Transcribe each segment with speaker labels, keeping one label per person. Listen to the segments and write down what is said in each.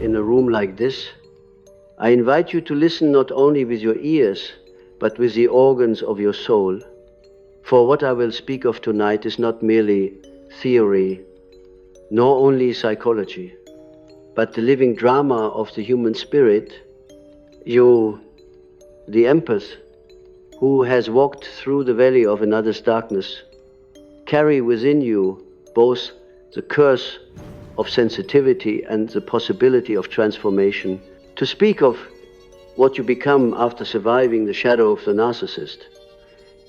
Speaker 1: in a room like this, I invite you to listen not only with your ears, but with the organs of your soul. For what I will speak of tonight is not merely theory, nor only psychology, but the living drama of the human spirit. You, the empath, who has walked through the valley of another's darkness, carry within you both the curse of sensitivity and the possibility of transformation. To speak of what you become after surviving the shadow of the narcissist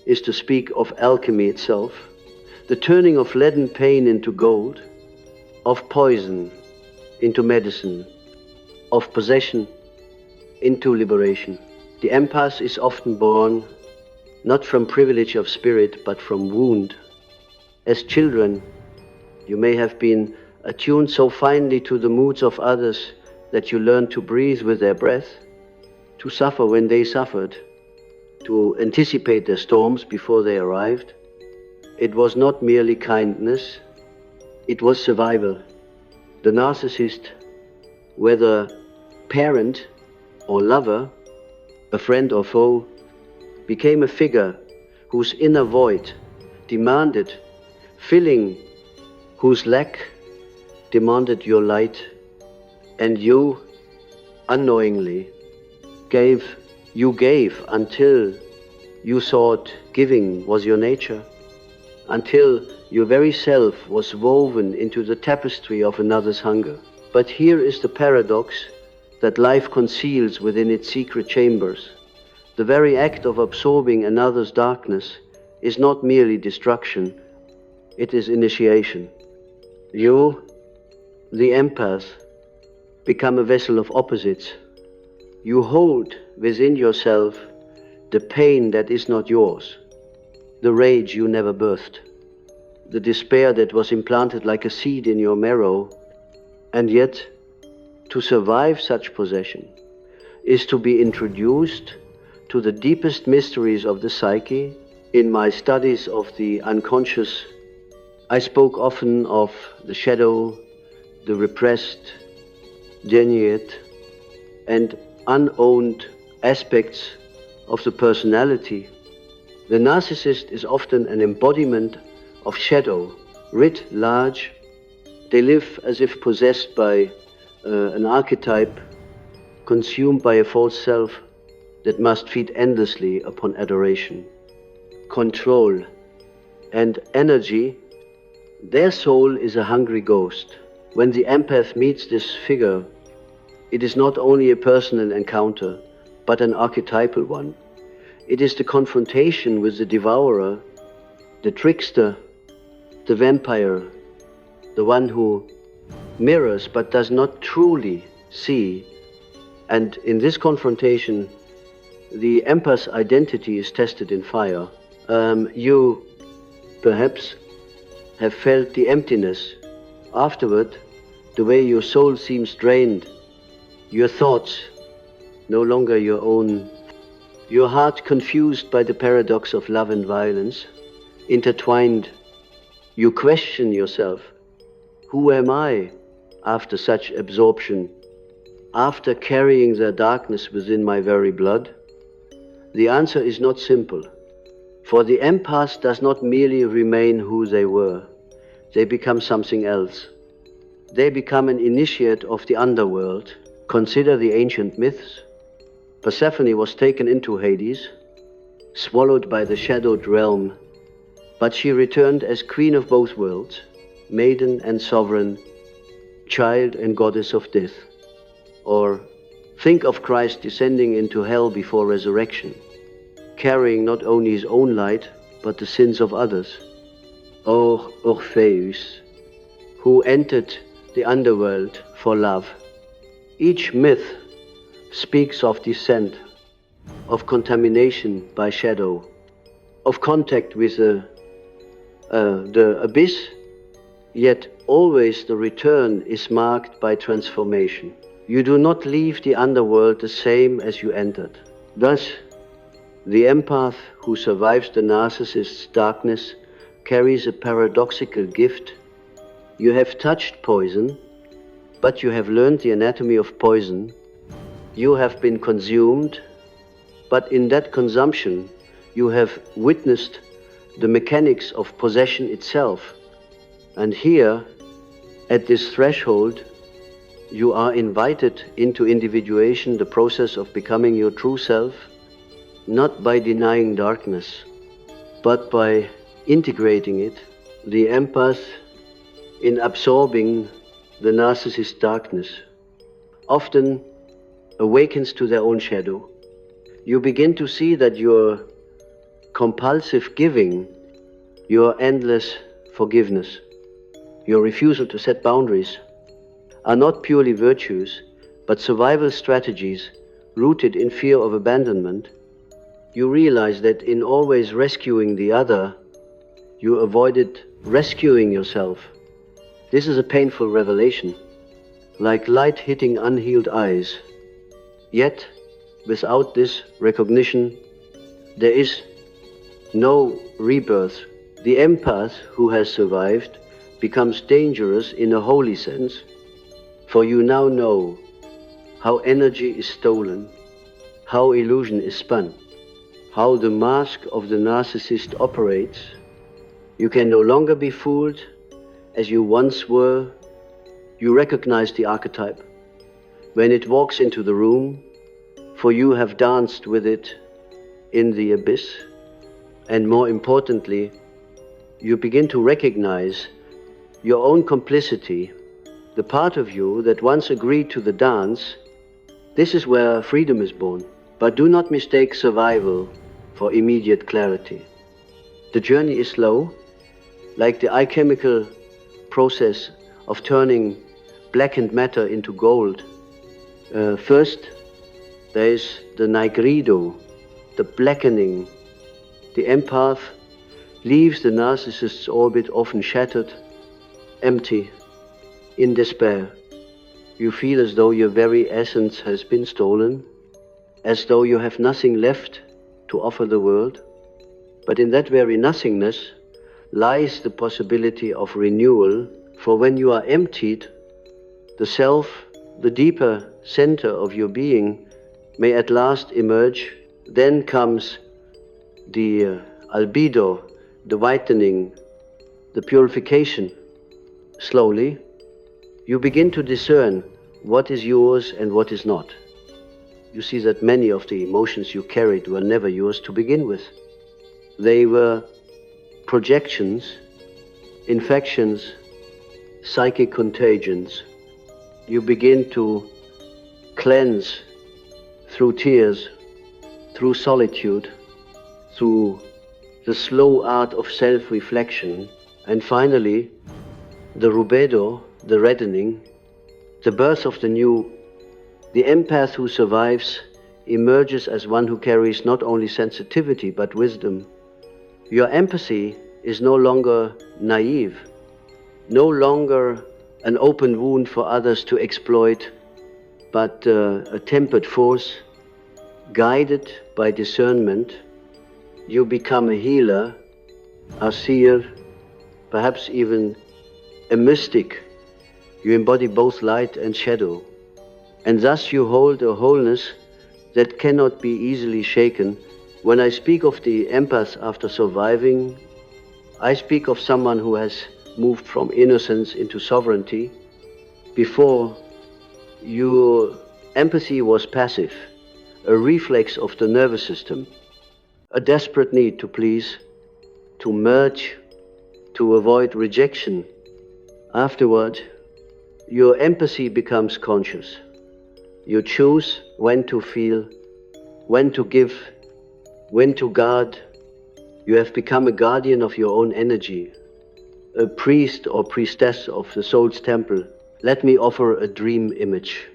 Speaker 1: is to speak of alchemy itself, the turning of leaden pain into gold, of poison into medicine, of possession into liberation. The empath is often born not from privilege of spirit, but from wound. As children, you may have been attuned so finely to the moods of others that you learned to breathe with their breath, to suffer when they suffered, to anticipate their storms before they arrived. It was not merely kindness, it was survival. The narcissist, whether parent or lover, a friend or foe, became a figure whose inner void demanded filling, whose lack demanded your light, and you, unknowingly, gave until you thought giving was your nature, until your very self was woven into the tapestry of another's hunger. But here is the paradox that life conceals within its secret chambers. The very act of absorbing another's darkness is not merely destruction, it is initiation. You, the empath, become a vessel of opposites. You hold within yourself the pain that is not yours, the rage you never birthed, the despair that was implanted like a seed in your marrow. And yet, to survive such possession is to be introduced to the deepest mysteries of the psyche. In my studies of the unconscious, I spoke often of the shadow, the repressed, genuine, and unowned aspects of the personality. The narcissist is often an embodiment of shadow, writ large. They live as if possessed by an archetype, consumed by a false self that must feed endlessly upon adoration, control, and energy. Their soul is a hungry ghost. When the empath meets this figure, it is not only a personal encounter, but an archetypal one. It is the confrontation with the devourer, the trickster, the vampire, the one who mirrors but does not truly see. And in this confrontation, the empath's identity is tested in fire. You perhaps have felt the emptiness. Afterward, the way your soul seems drained, your thoughts no longer your own, your heart confused by the paradox of love and violence, intertwined. You question yourself, who am I after such absorption, after carrying their darkness within my very blood? The answer is not simple, for the empath does not merely remain who they were, they become something else. They become an initiate of the underworld. Consider the ancient myths. Persephone was taken into Hades, swallowed by the shadowed realm, but she returned as queen of both worlds, maiden and sovereign, child and goddess of death. Or think of Christ descending into hell before resurrection, carrying not only his own light, but the sins of others. O Orpheus, who entered the underworld for love. Each myth speaks of descent, of contamination by shadow, of contact with the abyss, yet always the return is marked by transformation. You do not leave the underworld the same as you entered. Thus, the empath who survives the narcissist's darkness carries a paradoxical gift. You have touched poison, but you have learned the anatomy of poison. You have been consumed, but in that consumption, you have witnessed the mechanics of possession itself. And here, at this threshold, you are invited into individuation, the process of becoming your true self, not by denying darkness, but by integrating it. The empath, in absorbing the narcissist darkness, often awakens to their own shadow. You begin to see that your compulsive giving, your endless forgiveness, your refusal to set boundaries, are not purely virtues, but survival strategies rooted in fear of abandonment. You realize that in always rescuing the other, you avoided rescuing yourself. This is a painful revelation, like light hitting unhealed eyes. Yet, without this recognition, there is no rebirth. The empath who has survived becomes dangerous in a holy sense, for you now know how energy is stolen, how illusion is spun, how the mask of the narcissist operates. You can no longer be fooled as you once were. You recognize the archetype when it walks into the room, for you have danced with it in the abyss. And more importantly, you begin to recognize your own complicity, the part of you that once agreed to the dance. This is where freedom is born. But do not mistake survival for immediate clarity. The journey is slow, like the alchemical process of turning blackened matter into gold. First, there is the nigrido, the blackening. The empath leaves the narcissist's orbit often shattered, empty, in despair. You feel as though your very essence has been stolen, as though you have nothing left to offer the world. But in that very nothingness lies the possibility of renewal, for when you are emptied, the self, the deeper center of your being, may at last emerge. Then comes the albedo, the whitening, the purification. Slowly, you begin to discern what is yours and what is not. You see that many of the emotions you carried were never yours to begin with. They were projections, infections, psychic contagions. You begin to cleanse through tears, through solitude, through the slow art of self-reflection, and finally, the rubedo, the reddening, the birth of the new. The empath who survives emerges as one who carries not only sensitivity but wisdom. Your empathy is no longer naive, no longer an open wound for others to exploit, but a tempered force, guided by discernment. You become a healer, a seer, perhaps even a mystic. You embody both light and shadow, and thus you hold a wholeness that cannot be easily shaken. When I speak of the empath after surviving, I speak of someone who has moved from innocence into sovereignty. Before, your empathy was passive, a reflex of the nervous system, a desperate need to please, to merge, to avoid rejection. Afterward, your empathy becomes conscious. You choose when to feel, when to give, when to guard. You have become a guardian of your own energy, a priest or priestess of the soul's temple. Let me offer a dream image.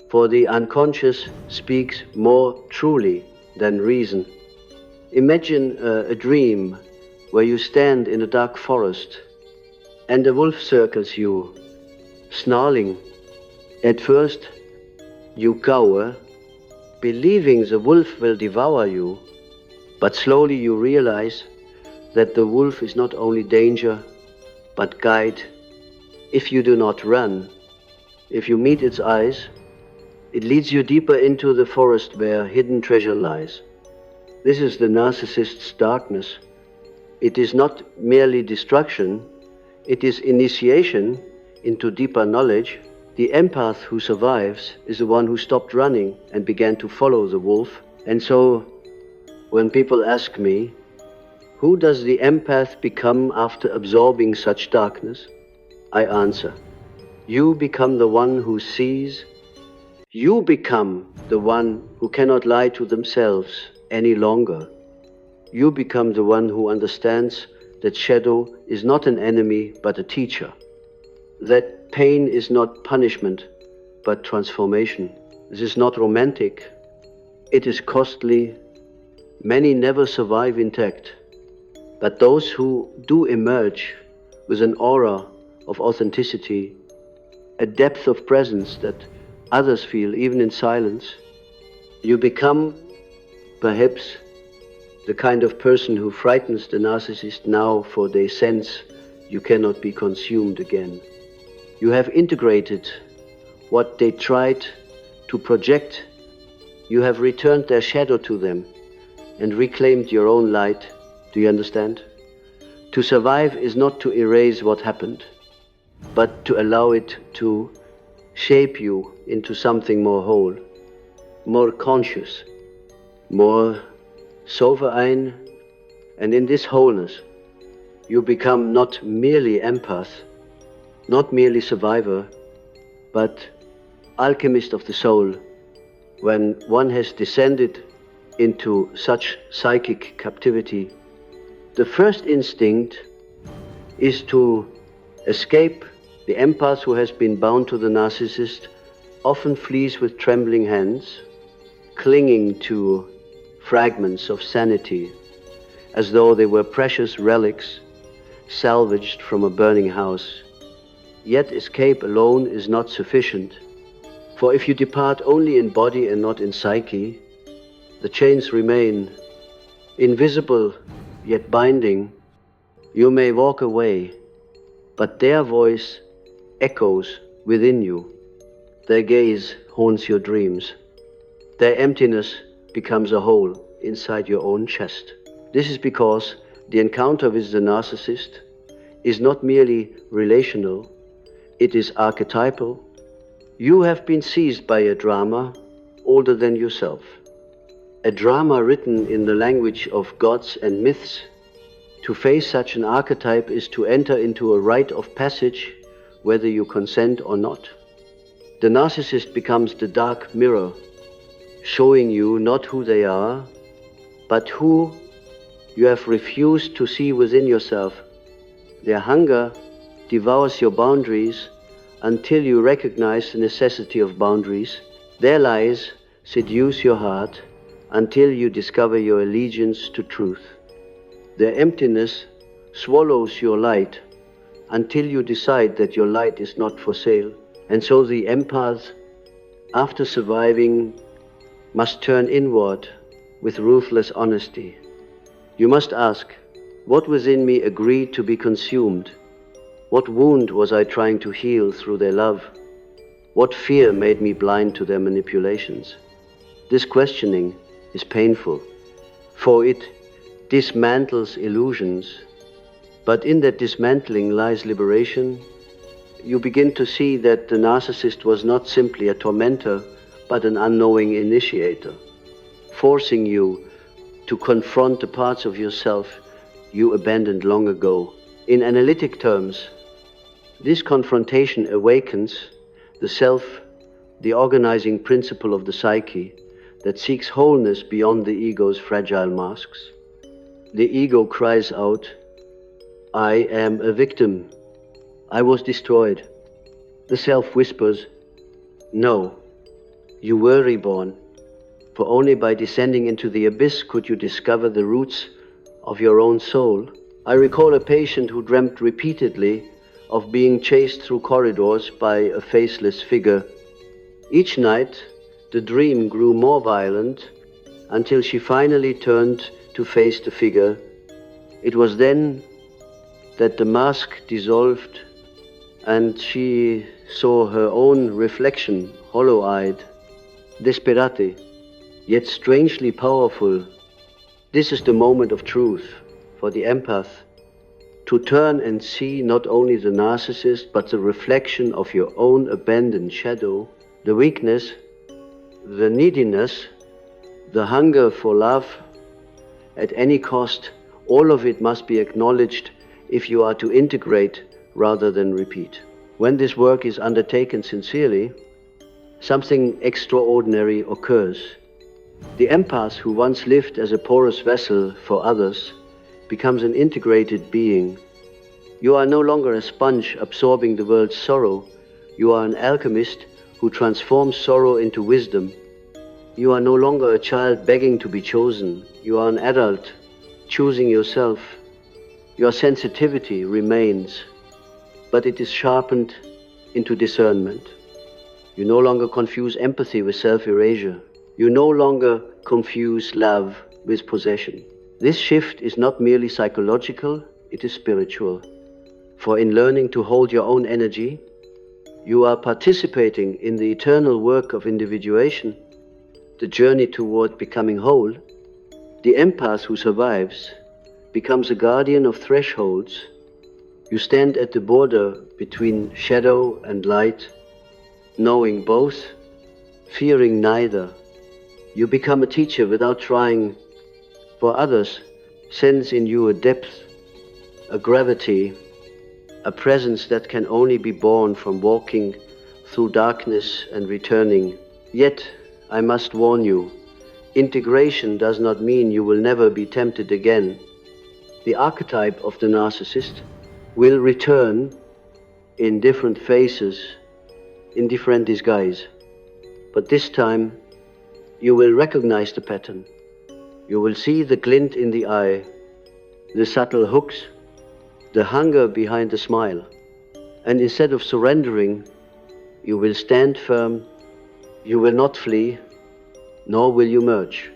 Speaker 1: For the unconscious speaks more truly than reason. Imagine a dream where you stand in a dark forest and a wolf circles you, snarling. At first, you cower, believing the wolf will devour you, but slowly you realize that the wolf is not only danger, but guide. If you do not run, If you meet its eyes, it leads you deeper into the forest where hidden treasure lies. This is the narcissist's darkness. It is not merely destruction, it is initiation into deeper knowledge. The empath who survives is the one who stopped running and began to follow the wolf. And so, when people ask me, who does the empath become after absorbing such darkness? I answer, you become the one who sees. You become the one who cannot lie to themselves any longer. You become the one who understands that shadow is not an enemy but a teacher. That pain is not punishment but transformation. This is not romantic. It is costly. Many never survive intact. But those who do emerge with an aura of authenticity, a depth of presence that others feel even in silence, you become perhaps the kind of person who frightens the narcissist now, for they sense you cannot be consumed again. You have integrated what they tried to project. You have returned their shadow to them and reclaimed your own light. Do you understand? To survive is not to erase what happened, but to allow it to shape you into something more whole, more conscious, more sovereign. And in this wholeness, you become not merely empath, not merely survivor, but alchemist of the soul. When one has descended into such psychic captivity, the first instinct is to escape. The empath who has been bound to the narcissist often flees with trembling hands, clinging to fragments of sanity as though they were precious relics salvaged from a burning house. Yet escape alone is not sufficient, for if you depart only in body and not in psyche, the chains remain invisible yet binding. You may walk away, but their voice echoes within you. Their gaze haunts your dreams. Their emptiness becomes a hole inside your own chest. This is because the encounter with the narcissist is not merely relational, it is archetypal. You have been seized by a drama older than yourself. A drama written in the language of gods and myths. To face such an archetype is to enter into a rite of passage, whether you consent or not. The narcissist becomes the dark mirror, showing you not who they are, but who you have refused to see within yourself. Their hunger devours your boundaries until you recognize the necessity of boundaries. Their lies seduce your heart until you discover your allegiance to truth. Their emptiness swallows your light until you decide that your light is not for sale. And so the empath, after surviving, must turn inward with ruthless honesty. You must ask, what within me agreed to be consumed? What wound was I trying to heal through their love? What fear made me blind to their manipulations? This questioning is painful, for it dismantles illusions. But in that dismantling lies liberation. You begin to see that the narcissist was not simply a tormentor, but an unknowing initiator, forcing you to confront the parts of yourself you abandoned long ago. In analytic terms, this confrontation awakens the self, the organizing principle of the psyche that seeks wholeness beyond the ego's fragile masks. The ego cries out, I am a victim. I was destroyed. The self whispers, no, you were reborn, for only by descending into the abyss could you discover the roots of your own soul. I recall a patient who dreamt repeatedly of being chased through corridors by a faceless figure. Each night, the dream grew more violent until she finally turned to face the figure. It was then that the mask dissolved and she saw her own reflection, hollow-eyed, desperate, yet strangely powerful. This is the moment of truth for the empath, to turn and see not only the narcissist, but the reflection of your own abandoned shadow, the weakness, the neediness, the hunger for love at any cost. All of it must be acknowledged if you are to integrate rather than repeat. When this work is undertaken sincerely, something extraordinary occurs. The empath who once lived as a porous vessel for others becomes an integrated being. You are no longer a sponge absorbing the world's sorrow. You are an alchemist who transforms sorrow into wisdom. You are no longer a child begging to be chosen. You are an adult choosing yourself. Your sensitivity remains, but it is sharpened into discernment. You no longer confuse empathy with self-erasure. You no longer confuse love with possession. This shift is not merely psychological, it is spiritual. For in learning to hold your own energy, you are participating in the eternal work of individuation, the journey toward becoming whole. The empath who survives becomes a guardian of thresholds. You stand at the border between shadow and light, knowing both, fearing neither. You become a teacher without trying. For others, sense in you a depth, a gravity, a presence that can only be born from walking through darkness and returning. Yet, I must warn you, integration does not mean you will never be tempted again. The archetype of the narcissist will return in different phases, in different disguise. But this time, you will recognize the pattern. You will see the glint in the eye, the subtle hooks, the hunger behind the smile. And instead of surrendering, you will stand firm. You will not flee, nor will you merge.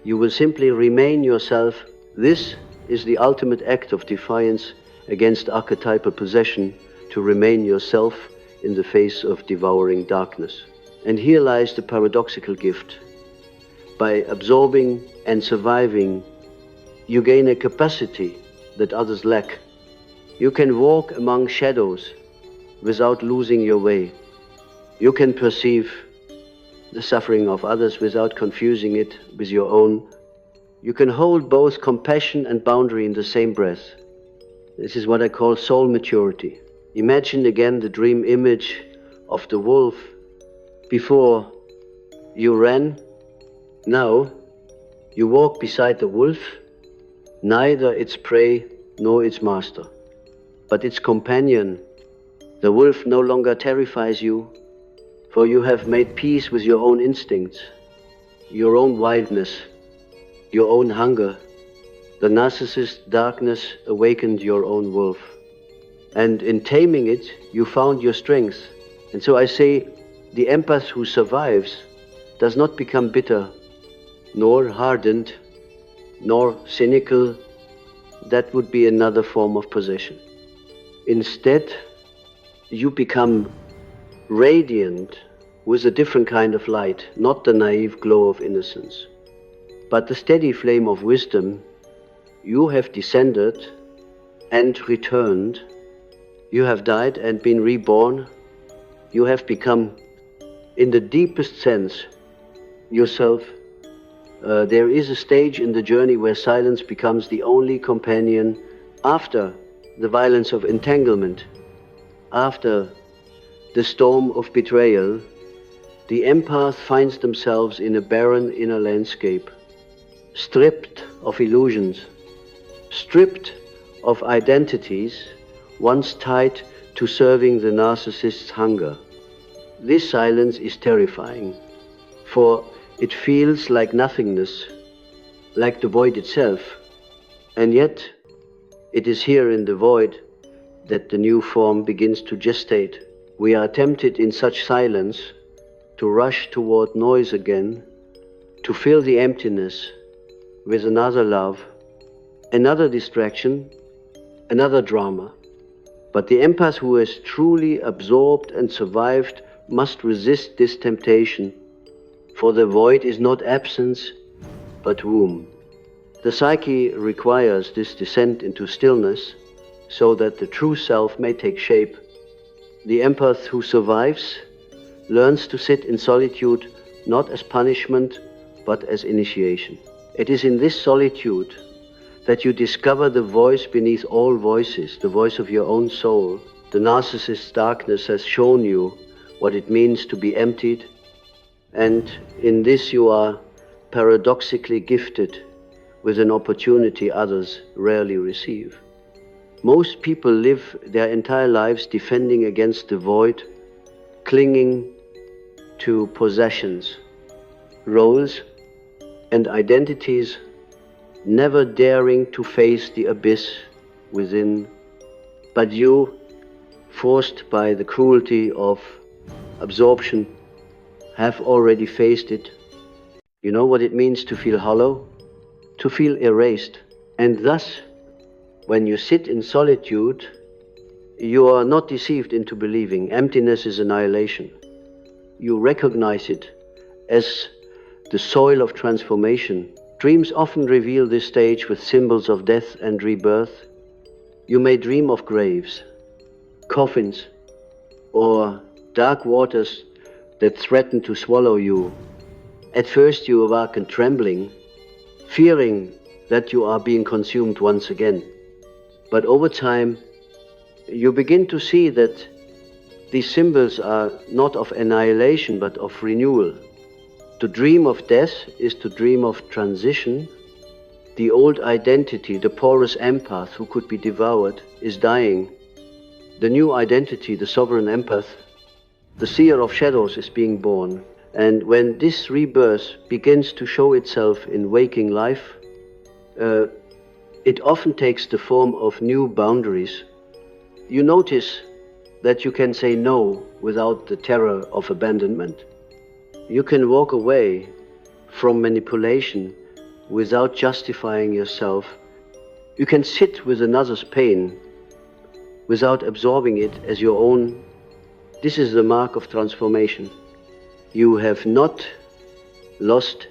Speaker 1: You will simply remain yourself. This is the ultimate act of defiance against archetypal possession, to remain yourself in the face of devouring darkness. And here lies the paradoxical gift. By absorbing and surviving, you gain a capacity that others lack. You can walk among shadows without losing your way. You can perceive the suffering of others without confusing it with your own. You can hold both compassion and boundary in the same breath. This is what I call soul maturity. Imagine again the dream image of the wolf. Before you ran, now you walk beside the wolf, neither its prey nor its master, but its companion. The wolf no longer terrifies you, for you have made peace with your own instincts, your own wildness, your own hunger. The narcissist darkness awakened your own wolf. And in taming it, you found your strength. And so I say, the empath who survives does not become bitter, nor hardened, nor cynical. That would be another form of possession. Instead, you become radiant with a different kind of light, not the naive glow of innocence, but the steady flame of wisdom. You have descended and returned. You have died and been reborn. You have become, in the deepest sense, yourself. There is a stage in the journey where silence becomes the only companion after the violence of entanglement, after the storm of betrayal. The empath finds themselves in a barren inner landscape, stripped of illusions, stripped of identities once tied to serving the narcissist's hunger. This silence is terrifying, for it feels like nothingness, like the void itself. And yet, it is here in the void that the new form begins to gestate. We are tempted in such silence to rush toward noise again, to fill the emptiness with another love, another distraction, another drama. But the empath who has truly absorbed and survived must resist this temptation, for the void is not absence, but womb. The psyche requires this descent into stillness so that the true self may take shape. The empath who survives learns to sit in solitude not as punishment, but as initiation. It is in this solitude that you discover the voice beneath all voices, the voice of your own soul. The narcissist's darkness has shown you what it means to be emptied, and in this you are paradoxically gifted with an opportunity others rarely receive. Most people live their entire lives defending against the void, clinging to possessions, roles, and identities, never daring to face the abyss within. But you, forced by the cruelty of absorption, have already faced it. You know what it means to feel hollow, to feel erased. And thus, when you sit in solitude, you are not deceived into believing emptiness is annihilation. You recognize it as the soil of transformation. Dreams often reveal this stage with symbols of death and rebirth. You may dream of graves, coffins, or dark waters that threaten to swallow you. At first you awaken trembling, fearing that you are being consumed once again. But over time, you begin to see that these symbols are not of annihilation, but of renewal. To dream of death is to dream of transition. The old identity, the porous empath who could be devoured, is dying. The new identity, the sovereign empath, the seer of shadows, is being born. And when this rebirth begins to show itself in waking life, it often takes the form of new boundaries. You notice that you can say no without the terror of abandonment. You can walk away from manipulation without justifying yourself. You can sit with another's pain without absorbing it as your own. This is the mark of transformation. You have not lost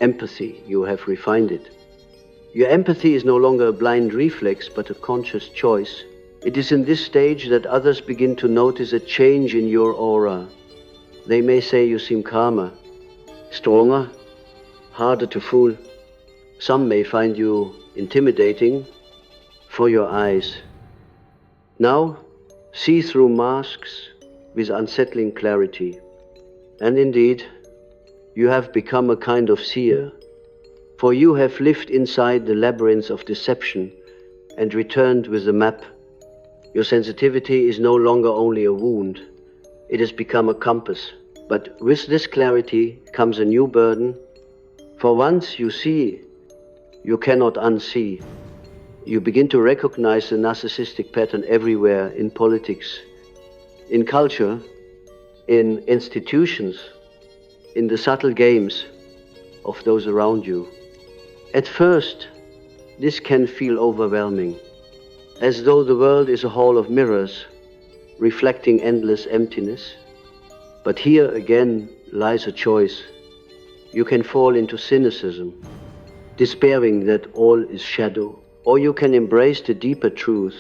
Speaker 1: empathy, you have refined it. Your empathy is no longer a blind reflex, but a conscious choice. It is in this stage that others begin to notice a change in your aura. They may say you seem calmer, stronger, harder to fool. Some may find you intimidating for your eyes. Now, see through masks with unsettling clarity. And indeed, you have become a kind of seer, for you have lived inside the labyrinth of deception and returned with a map. Your sensitivity is no longer only a wound, it has become a compass. But with this clarity comes a new burden. For once you see, you cannot unsee. You begin to recognize the narcissistic pattern everywhere, in politics, in culture, in institutions, in the subtle games of those around you. At first, this can feel overwhelming, as though the world is a hall of mirrors, reflecting endless emptiness. But here again lies a choice. You can fall into cynicism, despairing that all is shadow, or you can embrace the deeper truth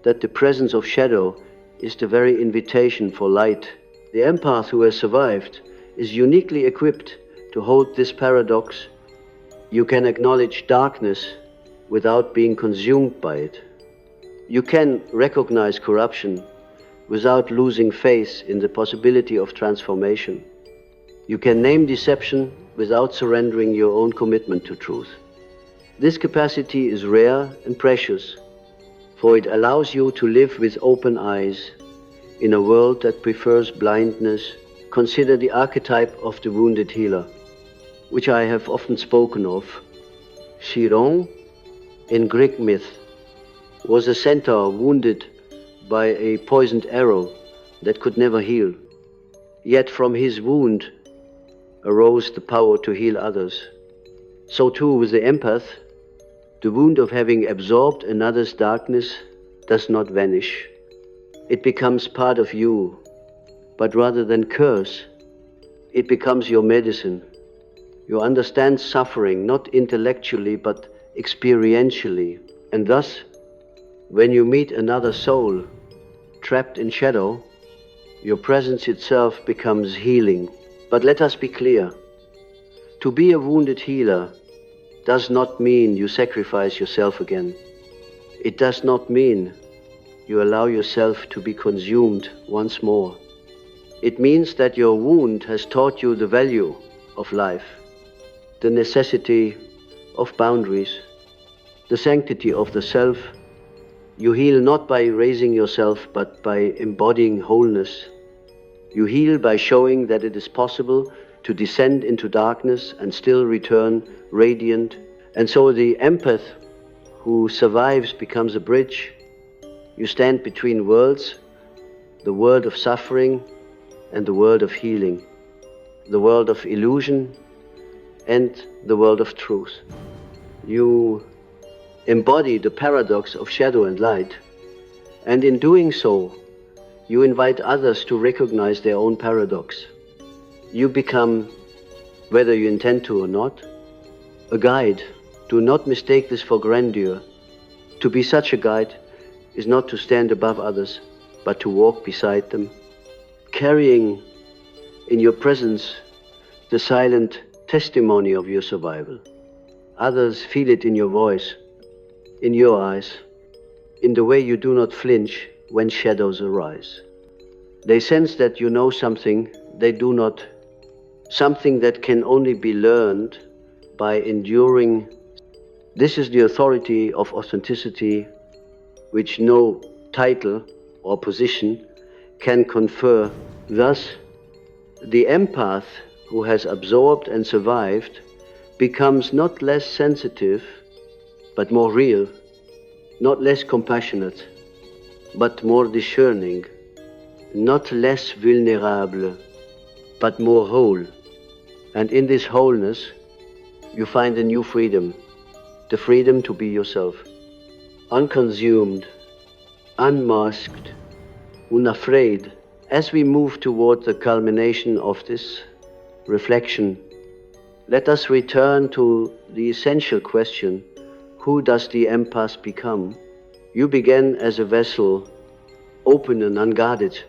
Speaker 1: that the presence of shadow is the very invitation for light. The empath who has survived is uniquely equipped to hold this paradox. You can acknowledge darkness without being consumed by it. You can recognize corruption without losing faith in the possibility of transformation. You can name deception without surrendering your own commitment to truth. This capacity is rare and precious, for it allows you to live with open eyes in a world that prefers blindness. Consider the archetype of the wounded healer, which I have often spoken of. Chiron, in Greek myth, was a centaur wounded by a poisoned arrow that could never heal. Yet from his wound arose the power to heal others. So too with the empath, the wound of having absorbed another's darkness does not vanish. It becomes part of you, but rather than curse, it becomes your medicine. You understand suffering not intellectually but experientially, and thus, when you meet another soul trapped in shadow, your presence itself becomes healing. But let us be clear, to be a wounded healer does not mean you sacrifice yourself again. It does not mean you allow yourself to be consumed once more. It means that your wound has taught you the value of life, the necessity of boundaries, the sanctity of the self. You heal not by erasing yourself, but by embodying wholeness. You heal by showing that it is possible to descend into darkness and still return radiant. And so the empath who survives becomes a bridge. You stand between worlds, the world of suffering and the world of healing, the world of illusion and the world of truth. You embody the paradox of shadow and light, and in doing so, you invite others to recognize their own paradox. You become, whether you intend to or not, a guide. Do not mistake this for grandeur. To be such a guide is not to stand above others, but to walk beside them, carrying in your presence the silent testimony of your survival. Others feel it in your voice, in your eyes, in the way you do not flinch when shadows arise. They sense that you know something they do not, something that can only be learned by enduring. This is the authority of authenticity, which no title or position can confer. Thus, the empath who has absorbed and survived becomes not less sensitive, but more real, not less compassionate, but more discerning, not less vulnerable, but more whole. And in this wholeness, you find a new freedom, the freedom to be yourself, unconsumed, unmasked, unafraid. As we move toward the culmination of this reflection, let us return to the essential question: who does the empath become? You began as a vessel, open and unguarded,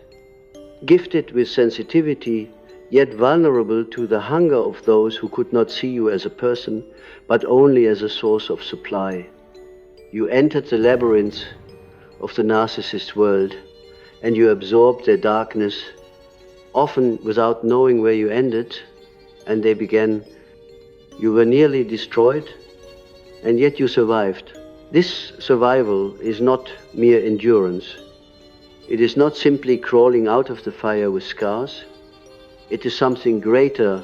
Speaker 1: gifted with sensitivity, yet vulnerable to the hunger of those who could not see you as a person, but only as a source of supply. You entered the labyrinth of the narcissist world, and you absorbed their darkness, often without knowing where you ended, and they began. You were nearly destroyed, and yet you survived. This survival is not mere endurance. It is not simply crawling out of the fire with scars. It is something greater.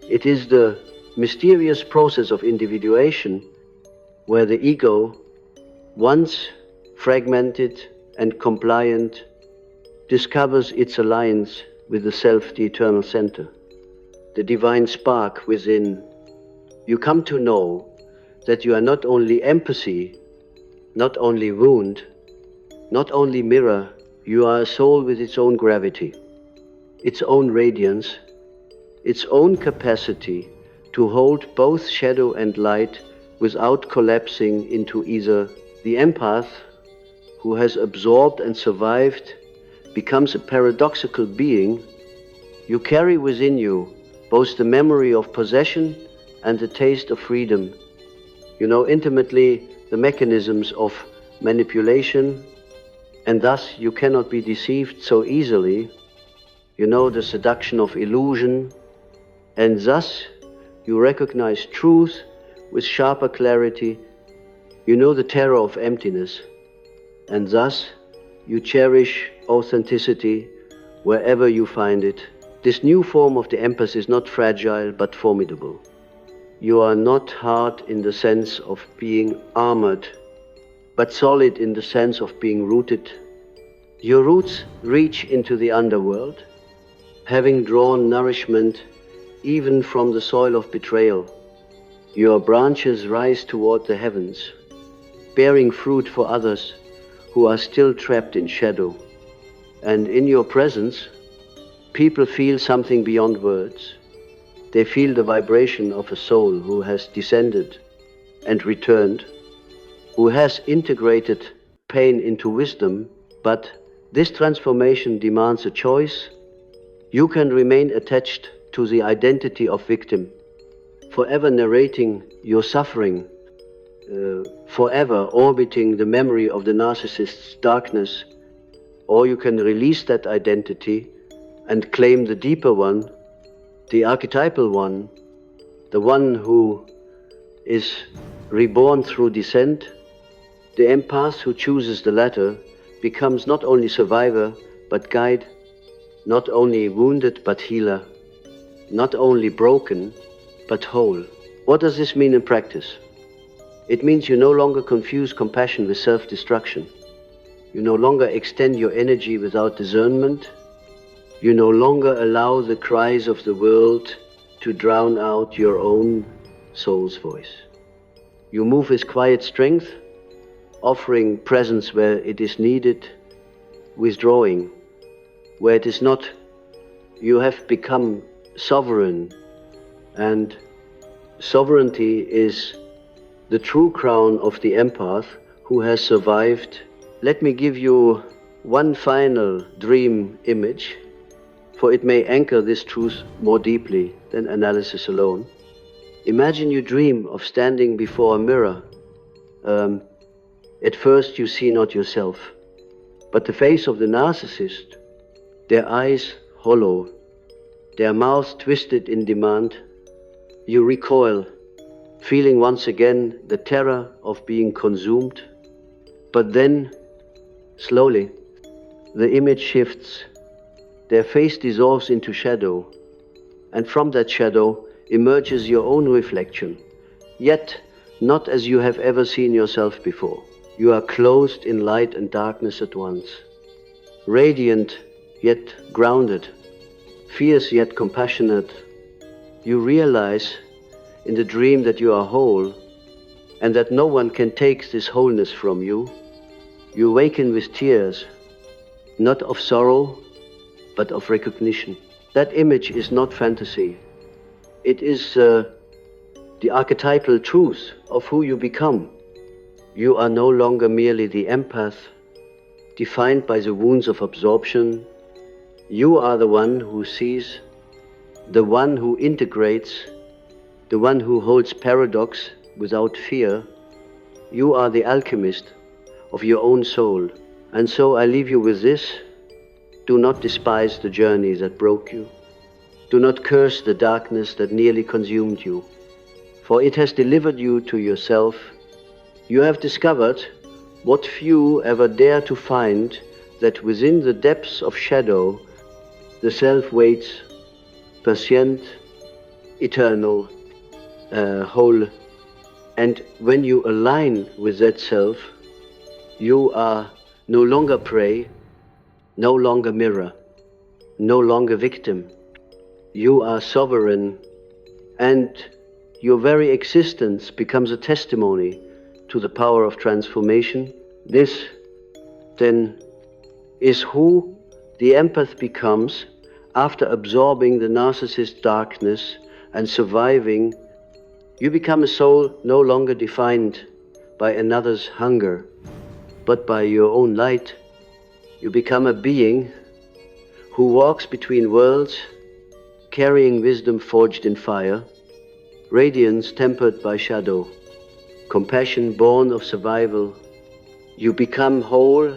Speaker 1: It is the mysterious process of individuation, where the ego, once fragmented and compliant, discovers its alliance with the self, the eternal center, the divine spark within. You come to know that you are not only empathy, not only wound, not only mirror. You are a soul with its own gravity, its own radiance, its own capacity to hold both shadow and light without collapsing into either. The empath who has absorbed and survived becomes a paradoxical being. You carry within you both the memory of possession and the taste of freedom. You know intimately the mechanisms of manipulation, and thus you cannot be deceived so easily. You know the seduction of illusion, and thus you recognize truth with sharper clarity. You know the terror of emptiness, and thus you cherish authenticity wherever you find it. This new form of the empath is not fragile but formidable. You are not hard in the sense of being armored, but solid in the sense of being rooted. Your roots reach into the underworld, having drawn nourishment even from the soil of betrayal. Your branches rise toward the heavens, bearing fruit for others who are still trapped in shadow. And in your presence, people feel something beyond words. They feel the vibration of a soul who has descended and returned, who has integrated pain into wisdom, but this transformation demands a choice. You can remain attached to the identity of victim, forever narrating your suffering, forever orbiting the memory of the narcissist's darkness, or you can release that identity and claim the deeper one, the archetypal one, the one who is reborn through descent. The empath who chooses the latter becomes not only survivor but guide, not only wounded but healer, not only broken but whole. What does this mean in practice? It means you no longer confuse compassion with self-destruction. You no longer extend your energy without discernment. You no longer allow the cries of the world to drown out your own soul's voice. You move with quiet strength, offering presence where it is needed, withdrawing where it is not. You have become sovereign, and sovereignty is the true crown of the empath who has survived. Let me give you one final dream image, for it may anchor this truth more deeply than analysis alone. Imagine you dream of standing before a mirror. At first you see not yourself, but the face of the narcissist, their eyes hollow, their mouth twisted in demand. You recoil, feeling once again the terror of being consumed. But then, slowly, the image shifts. Their face dissolves into shadow, and from that shadow emerges your own reflection, yet not as you have ever seen yourself before. You are clothed in light and darkness at once, radiant yet grounded, fierce yet compassionate. You realize in the dream that you are whole, and that no one can take this wholeness from you. You awaken with tears, not of sorrow, but of recognition. That image is not fantasy. It is the archetypal truth of who you become. You are no longer merely the empath, defined by the wounds of absorption. You are the one who sees, the one who integrates, the one who holds paradox without fear. You are the alchemist of your own soul. And so I leave you with this. Do not despise the journey that broke you. Do not curse the darkness that nearly consumed you, for it has delivered you to yourself. You have discovered what few ever dare to find, that within the depths of shadow, the self waits, patient, eternal, whole. And when you align with that self, you are no longer prey, no longer mirror, no longer victim. You are sovereign, and your very existence becomes a testimony to the power of transformation. This, then, is who the empath becomes after absorbing the narcissist's darkness and surviving. You become a soul no longer defined by another's hunger, but by your own light. You become a being who walks between worlds, carrying wisdom forged in fire, radiance tempered by shadow, compassion born of survival. You become whole